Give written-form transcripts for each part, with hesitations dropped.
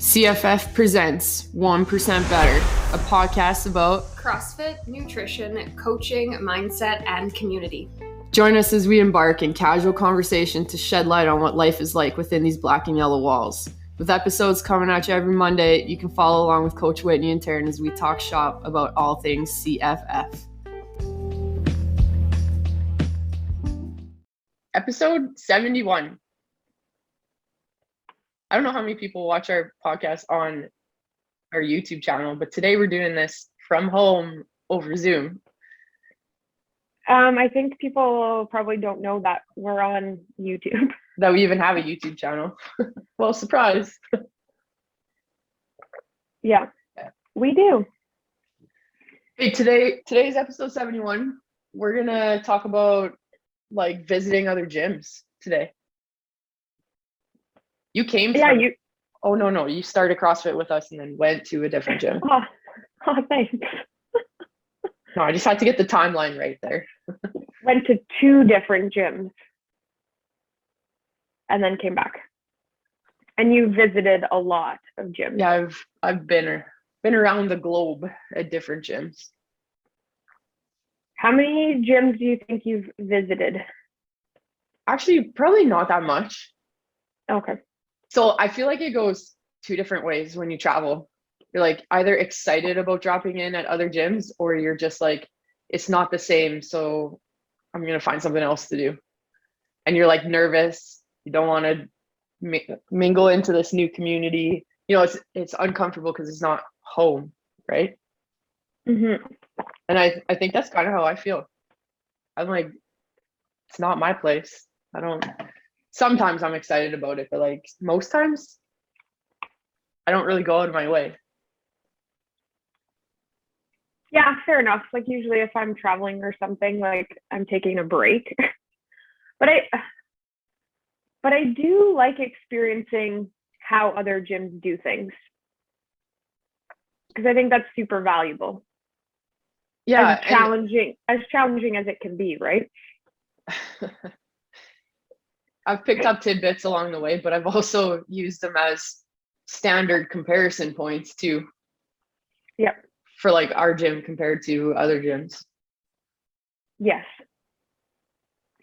CFF presents 1% Better, a podcast about CrossFit, nutrition, coaching, mindset, and community. Join us as we embark in casual conversation to shed light on what life is like within these black and yellow walls. With episodes coming at you every Monday, you can follow along with Coach Whitney and Taryn as we talk shop about all things CFF. Episode 71. I don't know how many people watch our podcast on our YouTube channel, but today we're doing this from home over Zoom. I think people probably don't know that we're on YouTube. That we even have a YouTube channel. Well, surprise. Yeah, we do. Hey, today's episode 71. We're gonna talk about like visiting other gyms today. You came from, Oh no, you started CrossFit with us and then went to a different gym. Oh, thanks. No, I just had to get the timeline right there. Went to two different gyms and then came back. And you visited a lot of gyms. Yeah, I've been around the globe at different gyms. How many gyms do you think you've visited? Actually, probably not that much. Okay. So I feel like it goes two different ways when you travel. You're like either excited about dropping in at other gyms, or you're just like, it's not the same, so I'm going to find something else to do. And you're like nervous. You don't want to mingle into this new community. You know, it's uncomfortable because it's not home, right? Mm-hmm. And I think that's kind of how I feel. I'm like, it's not my place. Sometimes I'm excited about it, but like most times I don't really go out of my way. Yeah, fair enough. Like usually if I'm traveling or something, like I'm taking a break. But I do like experiencing how other gyms do things, because I think that's super valuable. Yeah, as challenging as it can be, right? I've picked up tidbits along the way, but I've also used them as standard comparison points too. Yep. For like our gym compared to other gyms. Yes.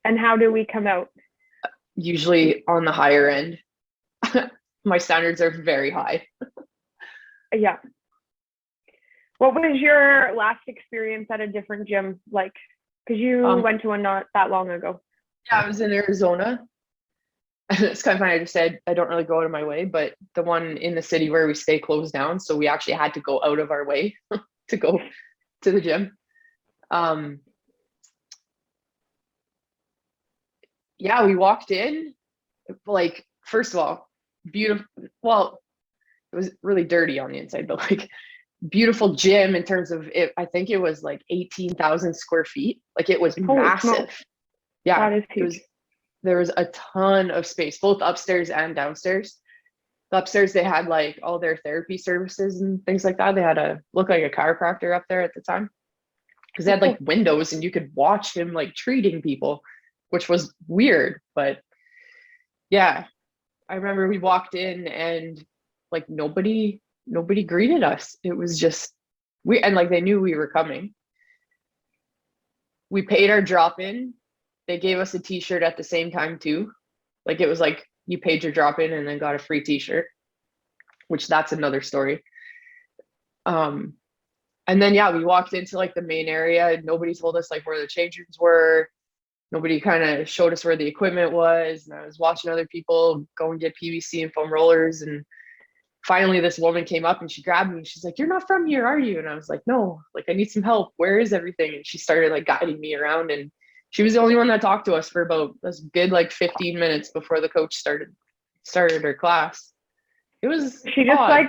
And how do we come out? Usually on the higher end. My standards are very high. Yeah. What was your last experience at a different gym like? Because you went to one not that long ago. Yeah, I was in Arizona. It's kind of funny. I just said I don't really go out of my way, but the one in the city where we stay closed down, so we actually had to go out of our way to go to the gym. Yeah, we walked in, like, first of all, beautiful. Well, it was really dirty on the inside, but like beautiful gym in terms of it. I think it was like 18,000 square feet. Like it was massive. Smokes. Yeah, that is huge. There was a ton of space, both upstairs and downstairs. The upstairs, they had like all their therapy services and things like that. They had look like a chiropractor up there at the time, because they had like windows and you could watch him like treating people, which was weird. But yeah, I remember we walked in and like nobody greeted us. It was just and like they knew we were coming. We paid our drop in. They gave us a t-shirt at the same time too. Like it was like you paid your drop in and then got a free t-shirt, which that's another story. And then yeah, we walked into like the main area. Nobody told us like where the change rooms were. Nobody kind of showed us where the equipment was. And I was watching other people go and get PVC and foam rollers. And finally this woman came up and she grabbed me and she's like, "You're not from here, are you?" And I was like, "No, like I need some help. Where is everything?" And she started like guiding me around, and she was the only one that talked to us for about a good like 15 minutes before the coach started her class. It was she just odd.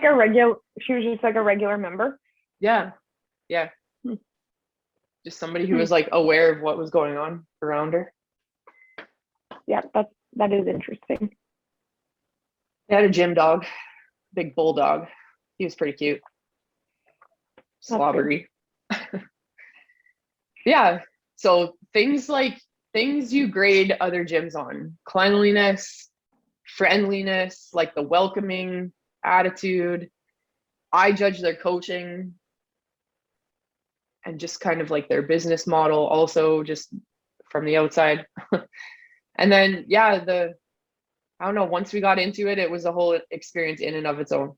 She was just like a regular member. Yeah. Just somebody who was like aware of what was going on around her. Yeah, that is interesting. They had a gym dog, big bulldog. He was pretty cute. Slobbery. Yeah. So things you grade other gyms on: cleanliness, friendliness, like the welcoming, attitude. I judge their coaching and just kind of like their business model also just from the outside. And then, yeah, I don't know, once we got into it, it was a whole experience in and of its own.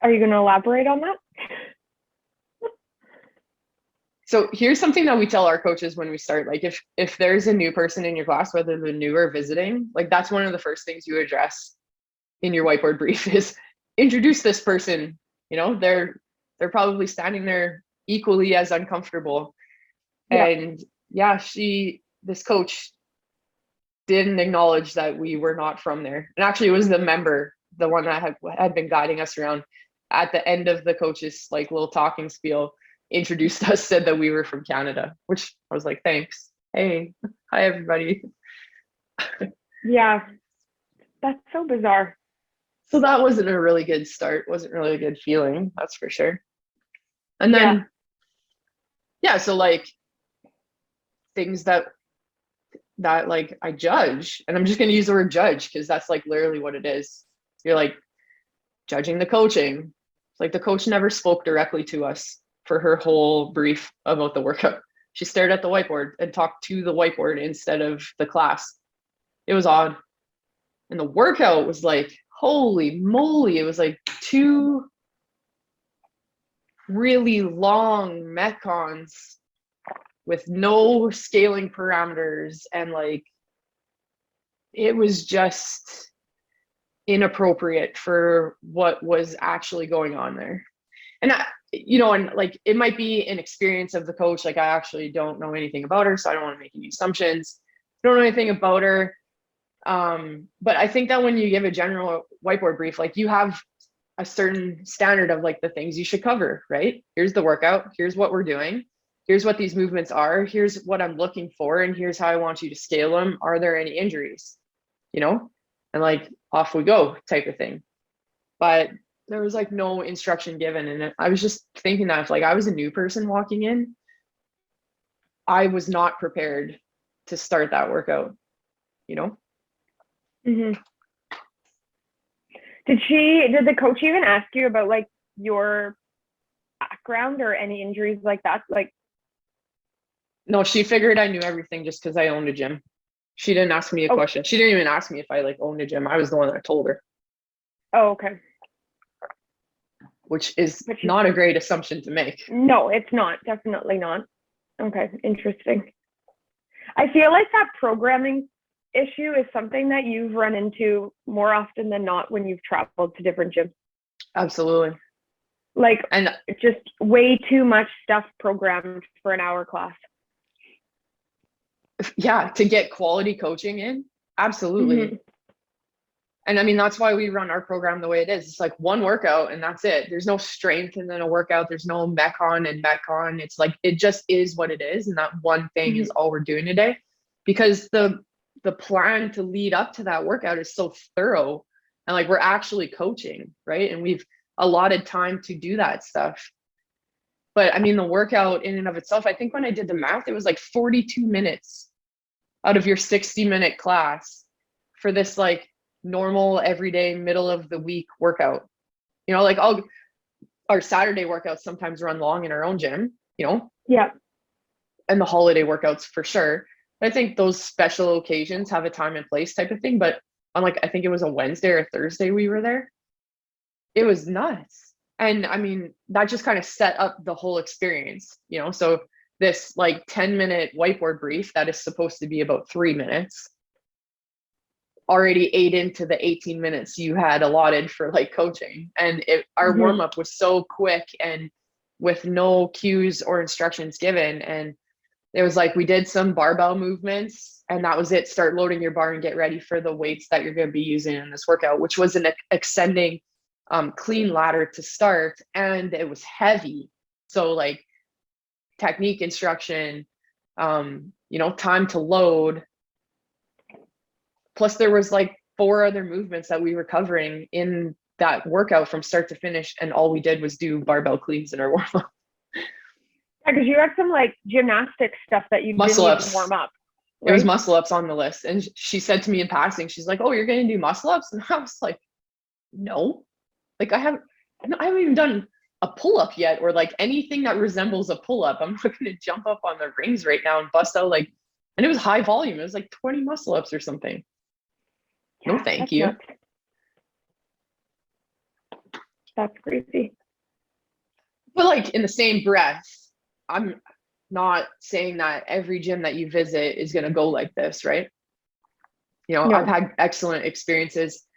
Are you going to elaborate on that? So here's something that we tell our coaches when we start, like if there's a new person in your class, whether they're new or visiting, like that's one of the first things you address in your whiteboard brief is introduce this person. You know, they're probably standing there equally as uncomfortable. Yeah. And yeah, this coach didn't acknowledge that we were not from there. And actually it was the member, the one that had been guiding us around, at the end of the coach's like little talking spiel, introduced us, said that we were from Canada, which I was like, thanks. Hey, hi everybody. Yeah, that's so bizarre. So that wasn't a really good start, wasn't really a good feeling, that's for sure. And then yeah, so like things that like I judge, and I'm just going to use the word judge because that's like literally what it is. You're like judging the coaching. It's like the coach never spoke directly to us for her whole brief about the workout. She stared at the whiteboard and talked to the whiteboard instead of the class. It was odd. And the workout was like, holy moly, it was like 2 really long metcons with no scaling parameters, and like it was just inappropriate for what was actually going on there. And and like it might be an experience of the coach, like I actually don't know anything about her, so I don't want to make any assumptions. I don't know anything about her, but I think that when you give a general whiteboard brief, like you have a certain standard of like the things you should cover, right? Here's the workout, here's what we're doing, here's what these movements are, here's what I'm looking for, and here's how I want you to scale them. Are there any injuries? And like off we go type of thing. But there was like no instruction given. And I was just thinking that if like I was a new person walking in, I was not prepared to start that workout, Mm-hmm. Did the coach even ask you about like your background or any injuries like that? Like, no, she figured I knew everything just because I owned a gym. She didn't ask me a question. She didn't even ask me if I like owned a gym. I was the one that told her. Oh, okay. Which is not a great assumption to make. No, it's not. Definitely not. Okay, interesting. I feel like that programming issue is something that you've run into more often than not when you've traveled to different gyms. Absolutely. Like, and just way too much stuff programmed for an hour class. Yeah, to get quality coaching in. Absolutely. Mm-hmm. And I mean, that's why we run our program the way it is. It's like one workout and that's it. There's no strength and then a workout. There's no metcon and metcon. It's like, it just is what it is. And that one thing mm-hmm. is all we're doing today, because the plan to lead up to that workout is so thorough, and like we're actually coaching, right? And we've allotted time to do that stuff. But I mean, the workout in and of itself, I think when I did the math, it was like 42 minutes out of your 60-minute class for this like normal everyday middle of the week workout. Like our Saturday workouts sometimes run long in our own gym, Yeah. And the holiday workouts for sure. I think those special occasions have a time and place type of thing. But on like, I think it was a Wednesday or Thursday we were there. It was nuts. And I mean, that just kind of set up the whole experience, So this like 10-minute whiteboard brief that is supposed to be about 3 minutes already ate into the 18 minutes you had allotted for like coaching. And our mm-hmm. warm-up was so quick and with no cues or instructions given. And it was like, we did some barbell movements and that was it. Start loading your bar and get ready for the weights that you're going to be using in this workout, which was an ascending clean ladder to start. And it was heavy. So like technique instruction, time to load. Plus there was like 4 other movements that we were covering in that workout from start to finish. And all we did was do barbell cleans in our warm up. Yeah, because you had some like gymnastic stuff that you muscle didn't ups. even warm up. It was right? muscle ups on the list. And she said to me in passing, she's like, "Oh, you're going to do muscle ups?" And I was like, "No, like I haven't even done a pull up yet, or like anything that resembles a pull up. I'm not going to jump up on the rings right now and bust out like," and it was high volume. It was like 20 muscle ups or something. No, Yeah, thank that's you. nuts. That's crazy. But like in the same breath, I'm not saying that every gym that you visit is going to go like this, right? You know, I've No. had excellent experiences.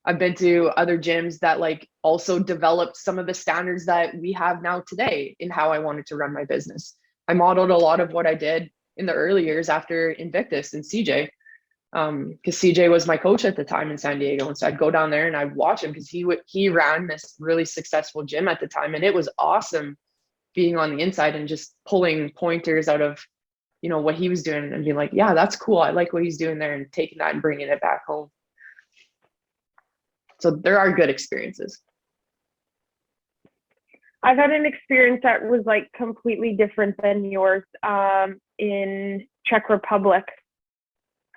I've been to other gyms that like also developed some of the standards that we have now today in how I wanted to run my business. I modeled a lot of what I did in the early years after Invictus and CJ, because CJ was my coach at the time in San Diego, and so I'd go down there and I'd watch him because he ran this really successful gym at the time, and it was awesome being on the inside and just pulling pointers out of, you know, what he was doing and being like, yeah, that's cool. I like what he's doing there, and taking that and bringing it back home. So there are good experiences. I've had an experience that was like completely different than yours in Czech Republic,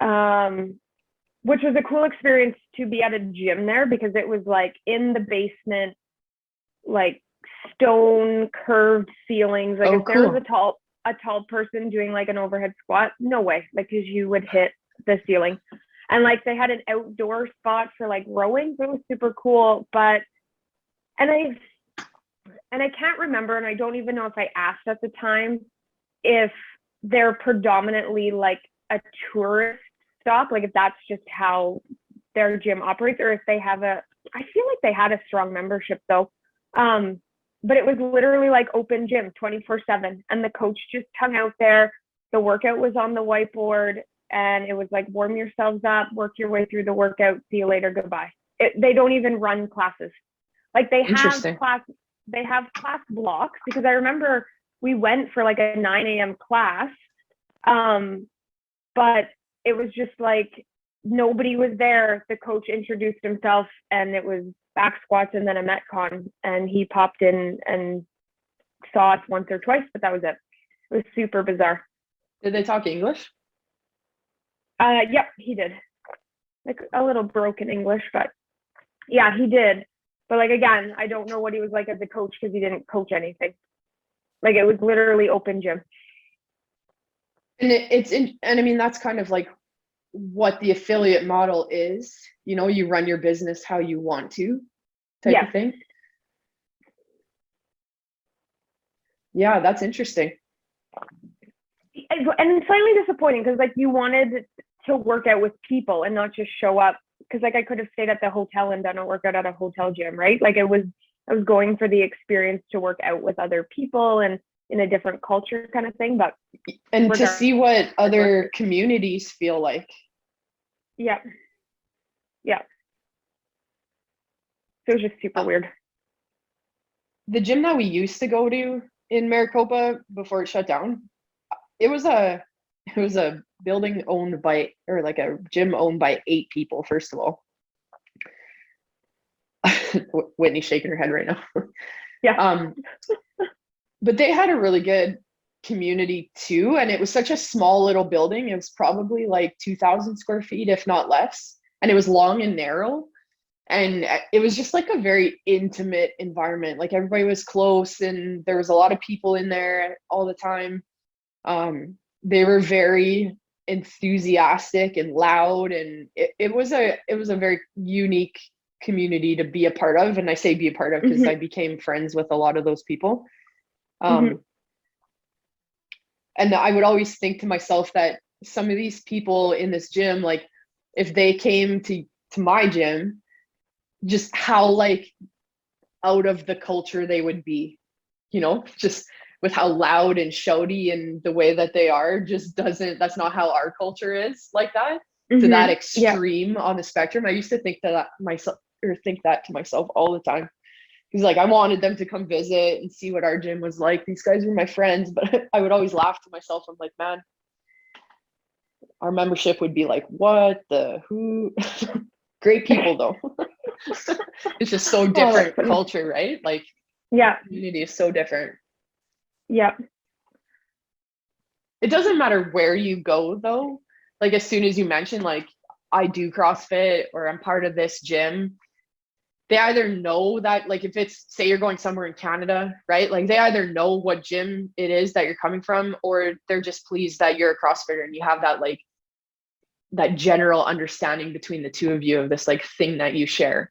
which was a cool experience to be at a gym there because it was like in the basement, like stone curved ceilings. Like if there was a tall person doing like an overhead squat, no way, like because you would hit the ceiling. And like they had an outdoor spot for like rowing, so it was super cool. But and I can't remember, and I don't even know if I asked at the time if they're predominantly like a tourist stop, like if that's just how their gym operates, or if they have I feel like they had a strong membership though. But it was literally like open gym 24/7, and the coach just hung out there. The workout was on the whiteboard, and it was like, warm yourselves up, work your way through the workout, see you later, goodbye. They don't even run classes. Like they have class blocks, because I remember we went for like a 9 a.m. class, but it was just like nobody was there. The coach introduced himself, and it was back squats and then a Metcon, and he popped in and saw us once or twice, but that was it. It was super bizarre. Did they talk English? Yep, he did. Like a little broken English, but yeah, he did. But like, again, I don't know what he was like as a coach because he didn't coach anything. Like it was literally open gym. And and I mean, that's kind of like what the affiliate model is. You know, you run your business how you want to, type of thing. Yeah, that's interesting. And slightly disappointing because like you wanted to work out with people and not just show up, because like I could have stayed at the hotel and done a workout at a hotel gym, right? Like I was going for the experience to work out with other people and in a different culture kind of thing. But to see what other communities feel like. Yeah. So it was just super weird. The gym that we used to go to in Maricopa before it shut down, it was a building owned by, or like a gym owned by 8 people, first of all. Whitney's shaking her head right now. Yeah. But they had a really good community too, and it was such a small little building. It was probably like 2,000 square feet, if not less, and it was long and narrow, and it was just like a very intimate environment. Like everybody was close, and there was a lot of people in there all the time. They were very enthusiastic and loud, and it was a very unique community to be a part of. And I say be a part of because I became friends with a lot of those people. And I would always think to myself that some of these people in this gym, like if they came to my gym, just how like out of the culture they would be, you know, just with how loud and shouty and the way that they are, just that's not how our culture is like that, to that extreme on the spectrum. I used to think that to myself all the time. He's like, I wanted them to come visit and see what our gym was like. These guys were my friends, but I would always laugh to myself. I'm like, man, our membership would be like, what the who? Great people though. It's just so different culture, right? Like, community is so different. Yeah. It doesn't matter where you go though. like as soon as you mention like I do CrossFit or I'm part of this gym, they either know that, like if it's, say you're going somewhere in Canada, right? Like they either know what gym it is that you're coming from, or they're just pleased that you're a CrossFitter and you have that like that general understanding between the two of you of this like thing that you share.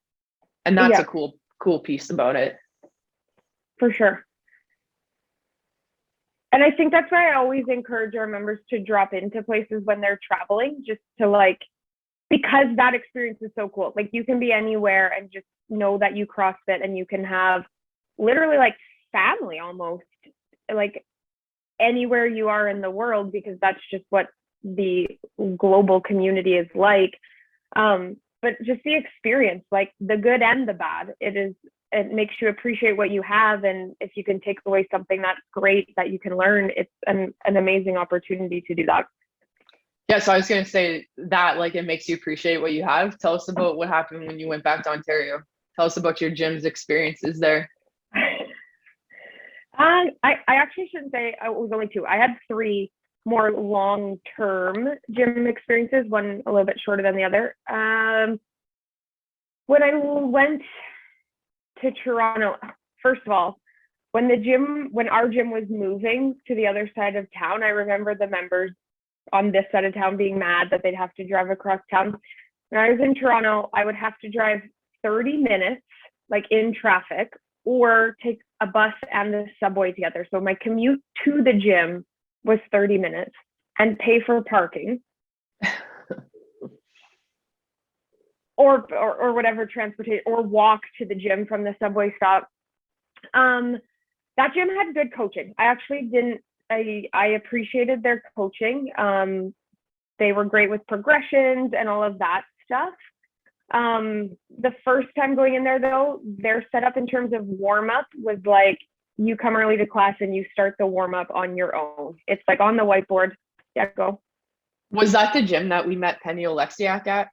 And that's Yeah, a cool piece about it. for sure. And I think that's why I always encourage our members to drop into places when they're traveling, just to like, because that experience is so cool. Like you can be anywhere and just know that you CrossFit, and you can have literally like family almost, like anywhere you are in the world, because that's just what the global community is like. But just the experience, like the good and the bad, it makes you appreciate what you have. And if you can take away something that's great that you can learn, it's an amazing opportunity to do that. Yeah, so I was going to say that like it makes you appreciate what you have. Tell us about what happened when you went back to Ontario. Tell us about your gym's experiences there. I actually shouldn't say it was only two. I had three more long-term gym experiences, one a little bit shorter than the other. When I went to Toronto, first of all, when our gym was moving to the other side of town, I remember the members on this side of town being mad that they'd have to drive across town. When I was in Toronto, I would have to drive 30 minutes, like in traffic, or take a bus and the subway together. So my commute to the gym was 30 minutes, and pay for parking or whatever transportation, or walk to the gym from the subway stop. That gym had good coaching. I actually didn't, I appreciated their coaching. They were great with progressions and all of that stuff. The first time going in there though, their setup in terms of warm up was like, you come early to class and you start the warm up on your own. It's like on the whiteboard. Yeah, go. Was that the gym that we met Penny Oleksiak at?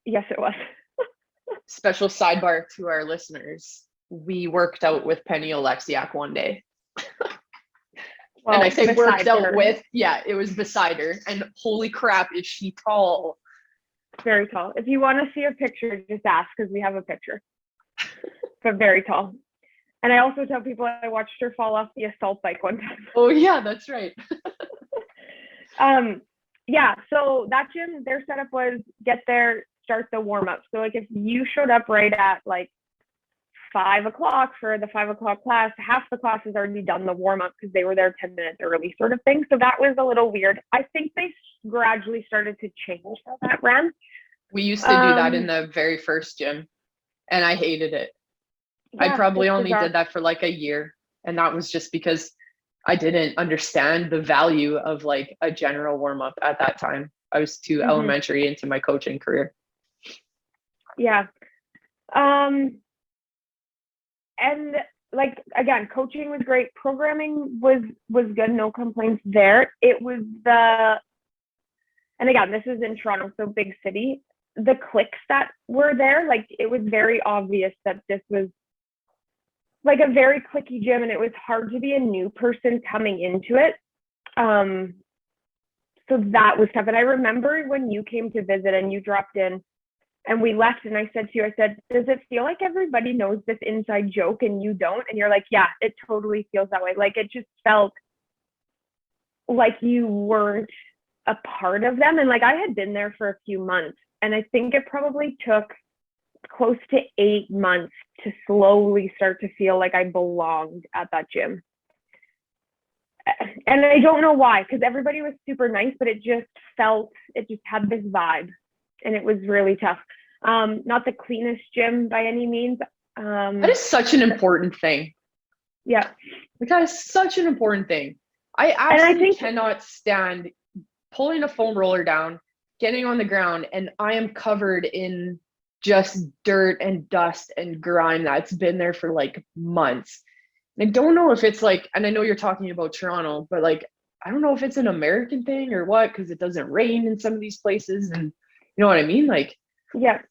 Yes, it was. Special sidebar to our listeners. We worked out with Penny Oleksiak one day. Well, and I say worked out her. with, yeah, it was beside her. And holy crap, is she tall? Very tall. If you want to see a picture, just ask, because we have a picture. But very tall. And I also tell people I watched her fall off the assault bike one time. Oh yeah, that's right. Yeah, so that gym, their setup was get there, start the warm up. So like if you showed up right at like 5 o'clock for the 5 o'clock class, half the class has already done the warm up because they were there 10 minutes early, sort of thing. So that was a little weird. I think they gradually started to change how that ran. We used to do that in the very first gym, and I hated it. Yeah, I probably only did that for like a year, and that was just because I didn't understand the value of like a general warm up at that time. I was too elementary into my coaching career. Yeah. And like, again, coaching was great. Programming was good. No complaints there. It was and again, this is in Toronto, so big city. The cliques that were there, like it was very obvious that this was like a very cliquey gym, and it was hard to be a new person coming into it. So that was tough. And I remember when you came to visit and you dropped in and we left, and I said to you, I said, does it feel like everybody knows this inside joke and you don't? And you're like, yeah, it totally feels that way. Like it just felt like you weren't a part of them. And like I had been there for a few months, and I think it probably took close to 8 months to slowly start to feel like I belonged at that gym. And I don't know why, because everybody was super nice, but it just had this vibe, and it was really tough. Not the cleanest gym by any means. That is such an important thing. Yeah. That is such an important thing. I absolutely cannot stand pulling a foam roller down, getting on the ground, and I am covered in just dirt and dust and grime that's been there for like months. And I don't know if it's like, and I know you're talking about Toronto, but like, I don't know if it's an American thing or what, because it doesn't rain in some of these places. And you know what I mean? Like, yeah.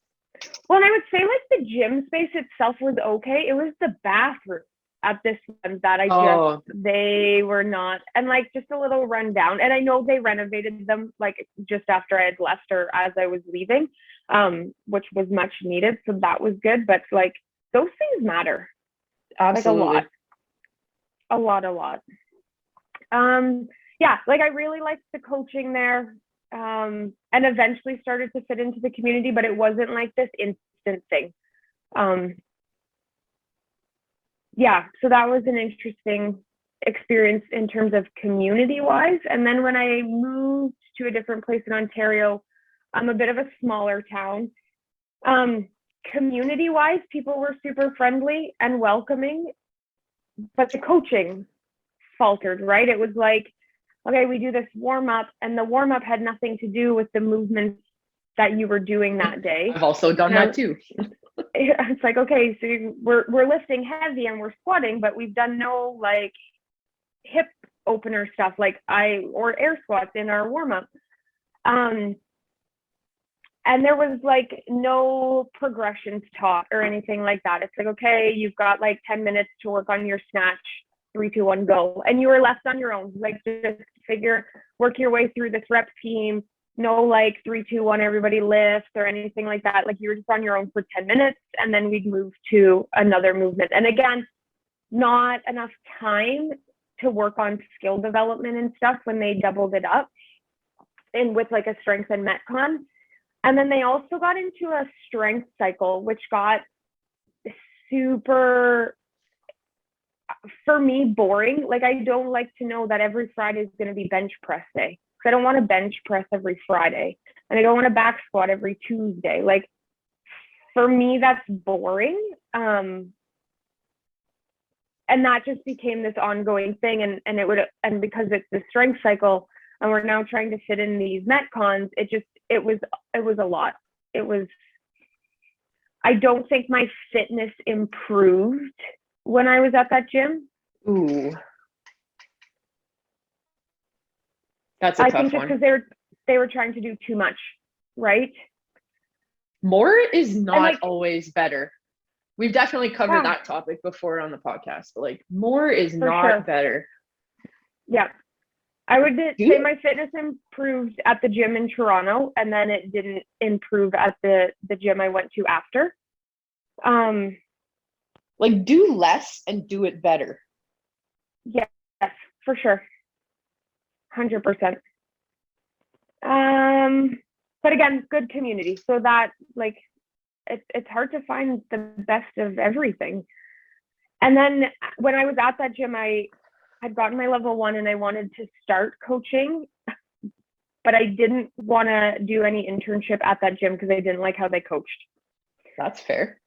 Well, and I would say like the gym space itself was okay. It was the bathroom. at this one that Oh, they were not, and like just a little rundown. And I know they renovated them like just after I had left or as I was leaving, which was much needed. So that was good. But like those things matter, like absolutely. a lot. Yeah, like I really liked the coaching there, and eventually started to fit into the community, but it wasn't like this instant thing. Um, yeah, so that was an interesting experience in terms of community wise. And then when I moved to a different place in Ontario, I'm a bit of a smaller town. Um, Community wise, people were super friendly and welcoming, but the coaching faltered, right? It was like, okay, we do this warm up, and the warm up had nothing to do with the movements that you were doing that day. I've also done that too. It's like, okay, so we're lifting heavy and we're squatting, but we've done no like hip opener stuff or air squats in our warm up. And there was like no progressions taught or anything like that. It's like, okay, you've got like 10 minutes to work on your snatch, 3, 2, 1, go. And you were left on your own. Like just work your way through this rep team. No like 3, 2, 1, everybody lift or anything like that. Like you were just on your own for 10 minutes and then we'd move to another movement. And again, not enough time to work on skill development and stuff when they doubled it up and with like a strength and metcon. And then they also got into a strength cycle, which got super, for me, boring. Like I don't like to know that every Friday is going to be bench press day. I don't want to bench press every Friday, and I don't want to back squat every Tuesday. Like for me, that's boring. And that just became this ongoing thing. And because it's the strength cycle and we're now trying to fit in these metcons, it was a lot. I don't think my fitness improved when I was at that gym. Ooh. That's a I tough think just one. because they were trying to do too much, right? More is not like, always better. We've definitely covered that topic before on the podcast, but like more is not better. Yeah. I would say my fitness improved at the gym in Toronto, and then it didn't improve at the gym I went to after. Like do less and do it better. Yes, for sure. 100%. But again, good community. So that like it's hard to find the best of everything. And then when I was at that gym, I had gotten my level 1 and I wanted to start coaching, but I didn't want to do any internship at that gym because I didn't like how they coached. That's fair.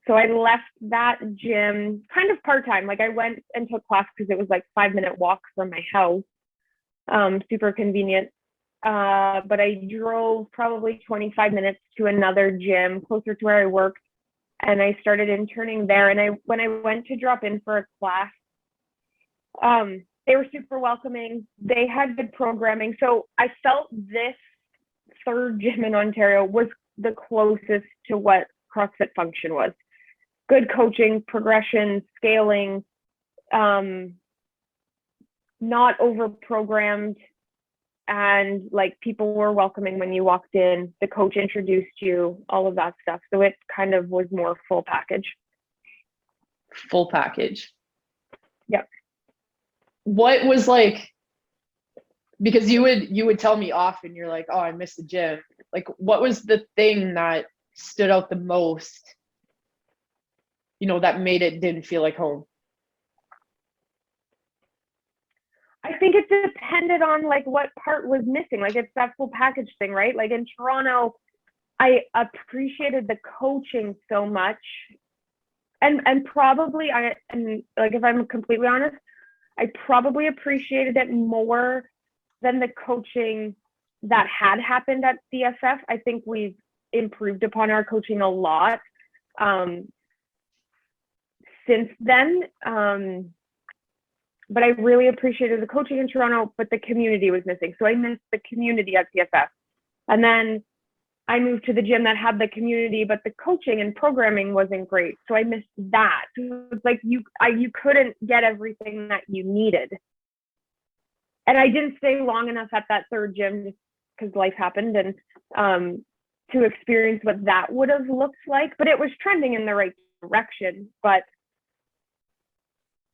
So I left that gym kind of part-time. Like I went and took class because it was like 5-minute walk from my house. Super convenient. But I drove probably 25 minutes to another gym closer to where I worked, and I started interning there. And when I went to drop in for a class, they were super welcoming. They had good programming. So I felt this third gym in Ontario was the closest to what CrossFit Function was. Good coaching, progression, scaling, not over-programmed, and like people were welcoming when you walked in. The coach introduced you, all of that stuff. So it kind of was more full package. Full package. Yep. What was like, because you would tell me often, you're like, oh, I miss the gym. Like, what was the thing that stood out the most, that made it didn't feel like home? I think it depended on like what part was missing. Like it's that full package thing, right? Like in Toronto, I appreciated the coaching so much. And probably and like if I'm completely honest, I probably appreciated it more than the coaching that had happened at CFF. I think we've improved upon our coaching a lot since then. But I really appreciated the coaching in Toronto, but the community was missing. So I missed the community at CFF. And then I moved to the gym that had the community, but the coaching and programming wasn't great. So I missed that. So it's like you couldn't get everything that you needed. And I didn't stay long enough at that third gym just because life happened, and to experience what that would have looked like. But it was trending in the right direction.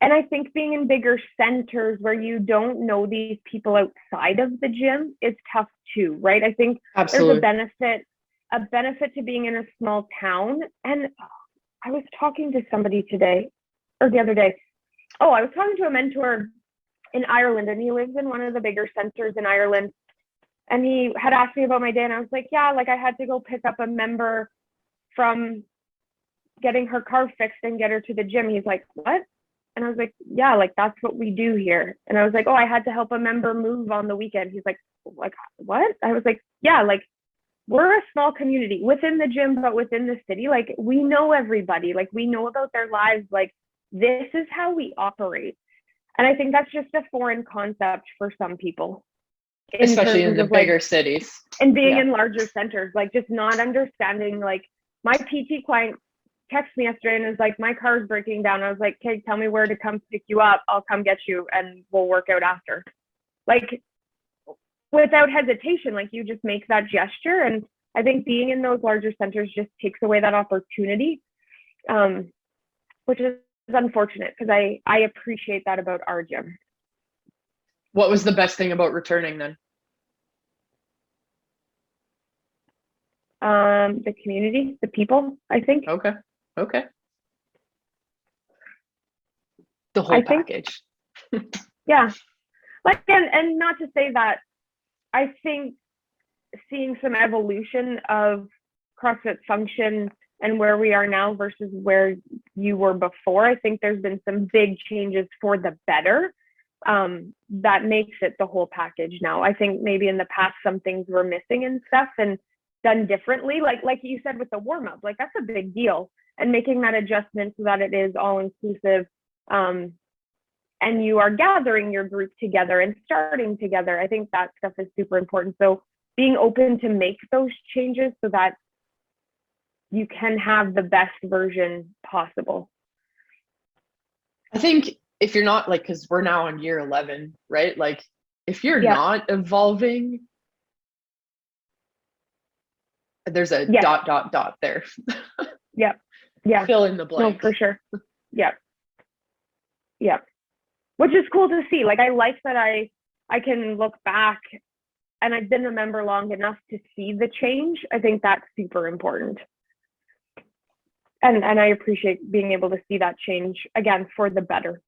And I think being in bigger centers where you don't know these people outside of the gym is tough too, right? I think Absolutely. there's a benefit to being in a small town. And I was talking to somebody today or the other day. Oh, I was talking to a mentor in Ireland, and he lives in one of the bigger centers in Ireland. And he had asked me about my day, and I was like, yeah, like I had to go pick up a member from getting her car fixed and get her to the gym. He's like, what? And I was like, yeah, like that's what we do here. And I was like, oh, I had to help a member move on the weekend. He's like, what? I was like, yeah, like we're a small community within the gym, but within the city. Like we know everybody, like we know about their lives. Like this is how we operate. And I think that's just a foreign concept for some people. Especially in the bigger cities. And being in larger centers, like just not understanding, like my PT client texted me yesterday and was like, my car's breaking down. I was like, okay, tell me where to come pick you up. I'll come get you and we'll work out after. Like without hesitation, like you just make that gesture. And I think being in those larger centers just takes away that opportunity, which is unfortunate because I appreciate that about our gym. What was the best thing about returning then? The community, the people, I think. Okay. The whole package. Yeah. Like, and not to say that I think seeing some evolution of CrossFit function and where we are now versus where you were before, I think there's been some big changes for the better. That makes it the whole package now. I think maybe in the past some things were missing and stuff and done differently. Like you said with the warm up, like that's a big deal. And making that adjustment so that it is all inclusive, and you are gathering your group together and starting together. I think that stuff is super important. So being open to make those changes so that you can have the best version possible. I think if you're not like, because we're now on year 11, right? Like if you're not evolving, there's a ... there. Yeah. Fill in the blank. No, for sure. Yeah. Which is cool to see. Like I like that I can look back and I've been a member long enough to see the change. I think that's super important. And I appreciate being able to see that change again for the better.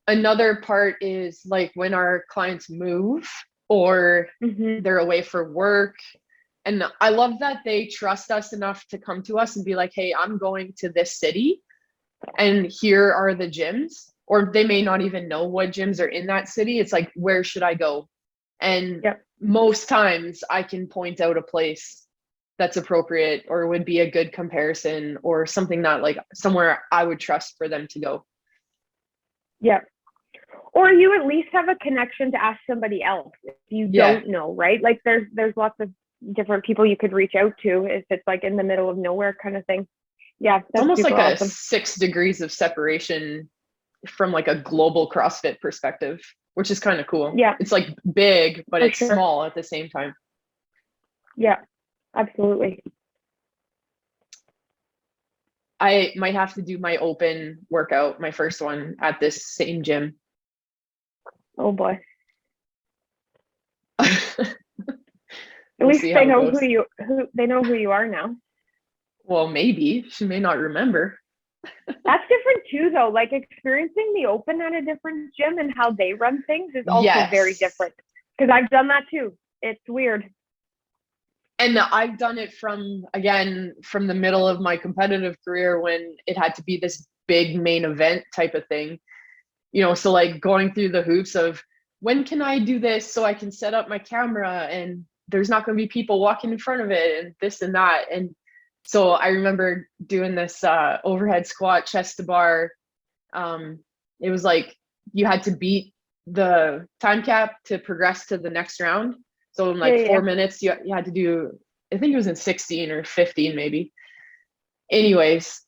Another part is like when our clients move or they're away for work. And I love that they trust us enough to come to us and be like, hey, I'm going to this city and here are the gyms. Or they may not even know what gyms are in that city. It's like, where should I go? And most times I can point out a place that's appropriate or would be a good comparison or something that like somewhere I would trust for them to go. Yeah. Or you at least have a connection to ask somebody else if you don't know, right? Like there's lots of different people you could reach out to if it's like in the middle of nowhere kind of thing. Yeah. It's almost like awesome. A 6 degrees of separation from like a global CrossFit perspective, which is kind of cool. Yeah. It's like big, but it's small at the same time. Yeah, absolutely. I might have to do my open workout, my first one at this same gym. Oh boy. At least they know who you are now. Well, maybe she may not remember. That's different too, though. Like experiencing the open at a different gym and how they run things is also very different. Because I've done that too. It's weird. And I've done it from the middle of my competitive career when it had to be this big main event type of thing. You know, so like going through the hoops of when can I do this so I can set up my camera and there's not going to be people walking in front of it and this and that. And so I remember doing this overhead squat, chest to bar. It was like you had to beat the time cap to progress to the next round. So in like Yeah, 4 minutes, you had to do, I think it was in 16 or 15 maybe. Anyways,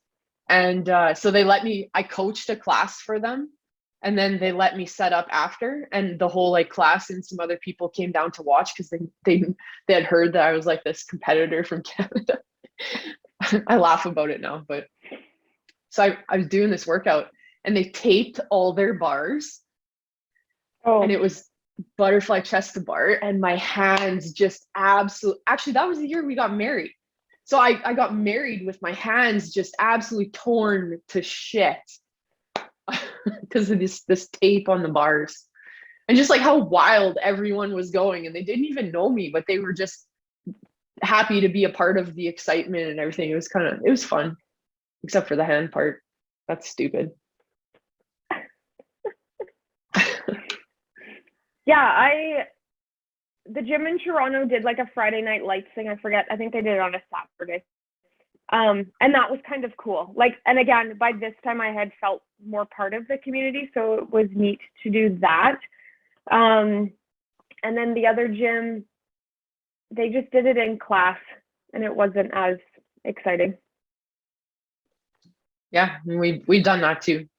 and so I coached a class for them, and then they let me set up after, and the whole like class and some other people came down to watch because they had heard that I was like this competitor from Canada. I laugh about it now, but so I was doing this workout and they taped all their bars, and Oh, it was butterfly chest to bar, and my hands just absolutely, actually that was the year we got married. So I got married with my hands just absolutely torn to shit because of this tape on the bars. And just like how wild everyone was going, and they didn't even know me, but they were just happy to be a part of the excitement and everything. It was fun, except for the hand part. That's stupid. yeah. The gym in Toronto did like a Friday Night Lights thing. I forget. I think they did it on a Saturday. And that was kind of cool. Like, and again, by this time I had felt more part of the community, so it was neat to do that. And then the other gym, they just did it in class, and it wasn't as exciting. Yeah, we've done that too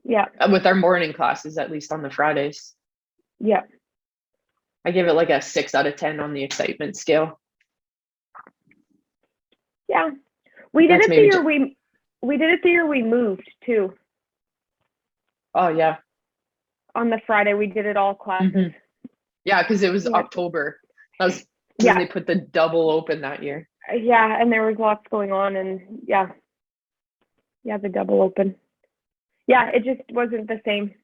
Yeah, with our morning classes, at least on the Fridays. yeah, I give it like a 6 out of 10 on the excitement scale. yeah. We did That's it the maybe year we did it the year we moved too. Oh yeah. On the Friday, we did it all classes. Mhm. Yeah, because it was Yeah. October. That was when Yeah, they put the double open that year. yeah, and there was lots going on, and yeah, the double open. Yeah, it just wasn't the same.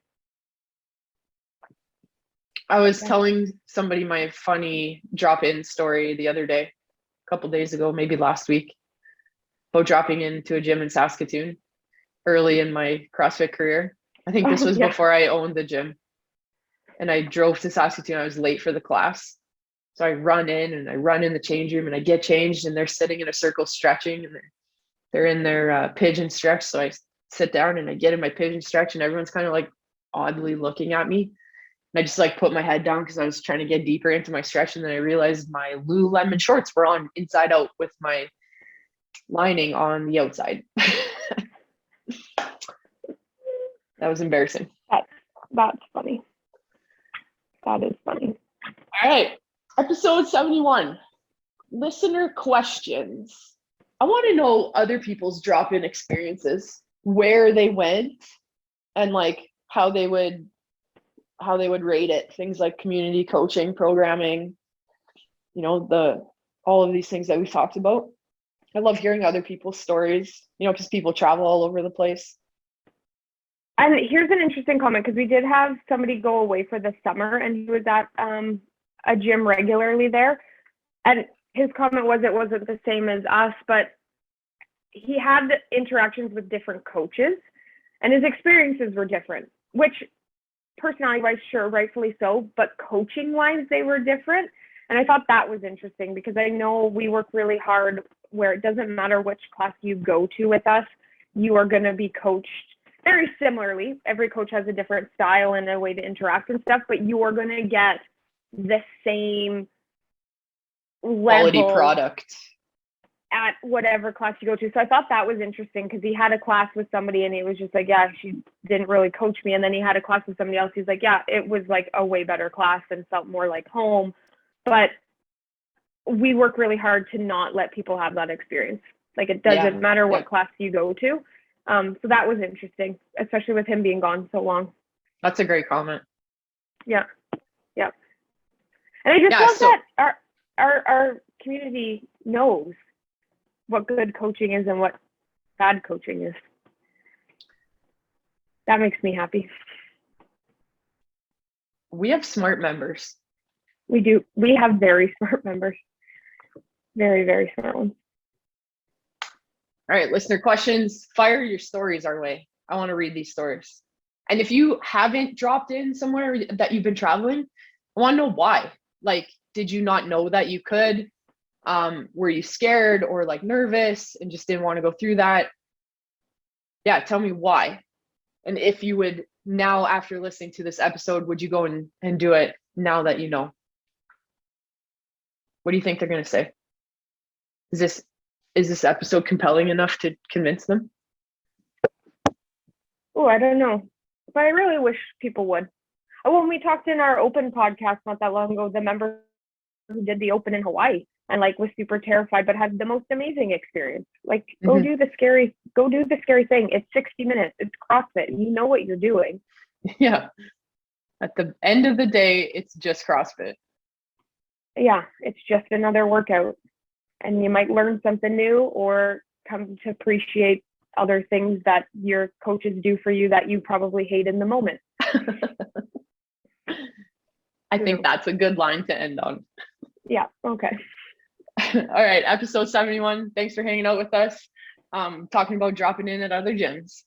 I was Yeah. telling somebody my funny drop-in story the other day, a couple days ago, maybe last week, about dropping into a gym in Saskatoon early in my CrossFit career. I think this Oh, was yeah. before I owned the gym. And I drove to Saskatoon. I was late for the class. So I run in the change room, and I get changed, and they're sitting in a circle stretching, and they're in their pigeon stretch. So I sit down and I get in my pigeon stretch, and everyone's kind of like oddly looking at me. And I just like put my head down because I was trying to get deeper into my stretch. And then I realized my Lululemon shorts were on inside out with my lining on the outside. That was embarrassing. That's funny. That is funny. All right. Episode 71. Listener questions. I want to know other people's drop-in experiences, where they went, and like how they would rate it. Things like community coaching, programming, all of these things that we've talked about. I love hearing other people's stories, because people travel all over the place. And here's an interesting comment, because we did have somebody go away for the summer, and he was at a gym regularly there. And his comment was it wasn't the same as us, but he had interactions with different coaches, and his experiences were different, which personality-wise, sure, rightfully so, but coaching-wise, they were different. And I thought that was interesting, because I know we work really hard where it doesn't matter which class you go to with us, you are going to be coached very similarly. Every coach has a different style and a way to interact and stuff, but you are going to get the same Quality level product at whatever class you go to. So I thought that was interesting, because he had a class with somebody and he was just like, yeah, she didn't really coach me. And then he had a class with somebody else. He's like, yeah, it was like a way better class and felt more like home. But we work really hard to not let people have that experience. Like, it doesn't matter what class you go to. So that was interesting, especially with him being gone so long. That's a great comment. Yeah. Yeah. And I just love that our community knows what good coaching is and what bad coaching is. That makes me happy. We have smart members. We do. We have very smart members. Very, very smart ones. All right, listener questions. Fire your stories our way. I want to read these stories. And if you haven't dropped in somewhere that you've been traveling, I want to know why. Like, did you not know that you could? Were you scared or like nervous and just didn't want to go through that? Yeah, tell me why. And if you would now, after listening to this episode, would you go and do it now that you know? What do you think they're going to say? Is this episode compelling enough to convince them? Oh, I don't know, but I really wish people would. When we talked in our open podcast not that long ago, the member who did the open in Hawaii and like was super terrified, but had the most amazing experience. Like, go do the scary thing. It's 60 minutes. It's CrossFit. You know what you're doing. Yeah. At the end of the day, it's just CrossFit. Yeah, it's just another workout. And you might learn something new or come to appreciate other things that your coaches do for you that you probably hate in the moment. I think that's a good line to end on. Yeah, okay. All right, episode 71. Thanks for hanging out with us, talking about dropping in at other gyms.